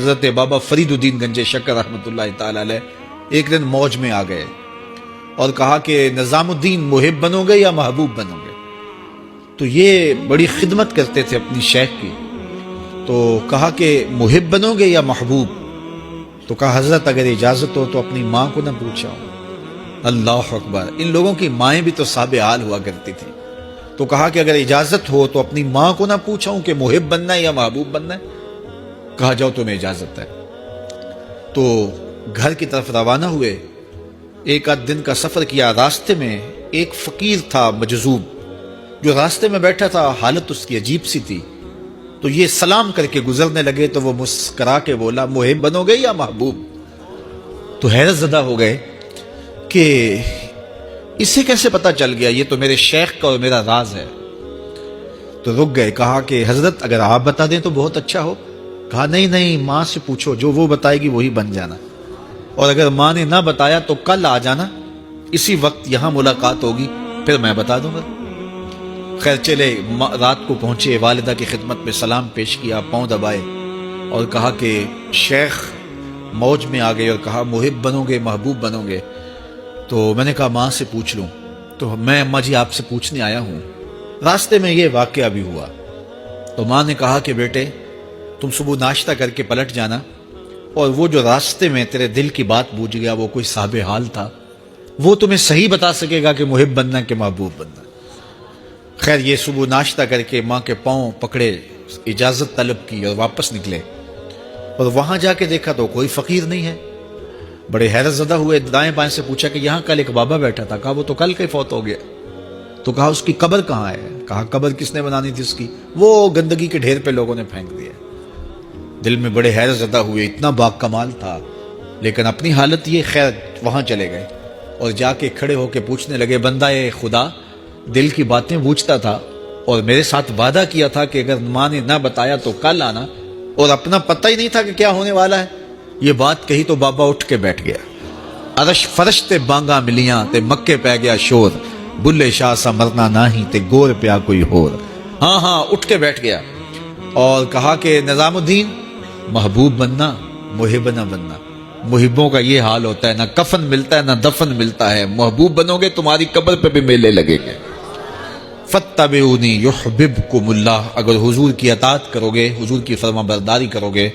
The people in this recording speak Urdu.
حضرت بابا فرید الدین گنج شکر رحمۃ اللہ تعالی علیہ ایک دن موج میں آ گئے اور کہا کہ نظام الدین محب بنو گے یا محبوب بنو گے؟ تو یہ بڑی خدمت کرتے تھے اپنی شیخ کی، تو کہا کہ محب بنو گے یا محبوب؟ تو کہا حضرت اگر اجازت ہو تو اپنی ماں کو نہ پوچھاؤں۔ اللہ اکبر، ان لوگوں کی مائیں بھی تو صاحب حال ہوا کرتی تھی۔ تو کہا کہ اگر اجازت ہو تو اپنی ماں کو نہ پوچھاؤں کہ محب بننا ہے یا محبوب بننا ہے؟ کہا جاؤ تمہیں اجازت ہے۔ تو گھر کی طرف روانہ ہوئے، ایک آدھ دن کا سفر کیا۔ راستے میں ایک فقیر تھا مجذوب، جو راستے میں بیٹھا تھا، حالت اس کی عجیب سی تھی۔ تو یہ سلام کر کے گزرنے لگے تو وہ مسکرا کے بولا محب بنو گے یا محبوب؟ تو حیرت زدہ ہو گئے کہ اسے کیسے پتا چل گیا، یہ تو میرے شیخ کا اور میرا راز ہے۔ تو رک گئے، کہا کہ حضرت اگر آپ بتا دیں تو بہت اچھا ہو۔ کہا نہیں نہیں، ماں سے پوچھو، جو وہ بتائے گی وہی بن جانا، اور اگر ماں نے نہ بتایا تو کل آ جانا، اسی وقت یہاں ملاقات ہوگی، پھر میں بتا دوں گا۔ خیر چلے، رات کو پہنچے، والدہ کی خدمت میں سلام پیش کیا، پاؤں دبائے اور کہا کہ شیخ موج میں آ گئے اور کہا محب بنو گے محبوب بنو گے؟ تو میں نے کہا ماں سے پوچھ لوں۔ تو میں اماں جی آپ سے پوچھنے آیا ہوں، راستے میں یہ واقعہ بھی ہوا۔ تو ماں نے کہا کہ بیٹے تم صبح ناشتہ کر کے پلٹ جانا، اور وہ جو راستے میں تیرے دل کی بات بوجھ گیا، وہ کوئی صاحب حال تھا، وہ تمہیں صحیح بتا سکے گا کہ محب بننا کہ محبوب بننا۔ خیر یہ صبح ناشتہ کر کے ماں کے پاؤں پکڑے، اجازت طلب کی اور واپس نکلے، اور وہاں جا کے دیکھا تو کوئی فقیر نہیں ہے۔ بڑے حیرت زدہ ہوئے، دائیں بائیں سے پوچھا کہ یہاں کل ایک بابا بیٹھا تھا۔ کہا وہ تو کل کے فوت ہو گیا۔ تو کہا اس کی قبر کہاں ہے؟ کہا قبر کس نے بنانی تھی اس کی؟ وہ گندگی کے ڈھیر پہ لوگوں نے پھینک دیا۔ دل میں بڑے حیرت زدہ ہوئے، اتنا با کمال تھا، لیکن اپنی حالت یہ، خیر وہاں چلے گئے اور جا کے کھڑے ہو کے پوچھنے لگے بندہ خدا دل کی باتیں پوچھتا تھا اور میرے ساتھ وعدہ کیا تھا کہ اگر ماں نے نہ بتایا تو کل آنا، اور اپنا پتہ ہی نہیں تھا کہ کیا ہونے والا ہے۔ یہ بات کہی تو بابا اٹھ کے بیٹھ گیا۔ عرش فرش تے بانگا ملیاں تے مکے پہ گیا شور، بلے شاہ سا مرنا ناہی تے گور پیا کوئی ہور۔ ہاں اٹھ کے بیٹھ گیا اور کہا کہ نظام الدین محبوب بننا محب نہ بننا۔ محبوں کا یہ حال ہوتا ہے، نہ کفن ملتا ہے نہ دفن ملتا ہے۔ محبوب بنو گے تمہاری قبر پہ بھی میلے لگیں گے۔ فاتبعونی یحببکم اللہ، اگر حضور کی اطاعت کرو گے، حضور کی فرما برداری کرو گے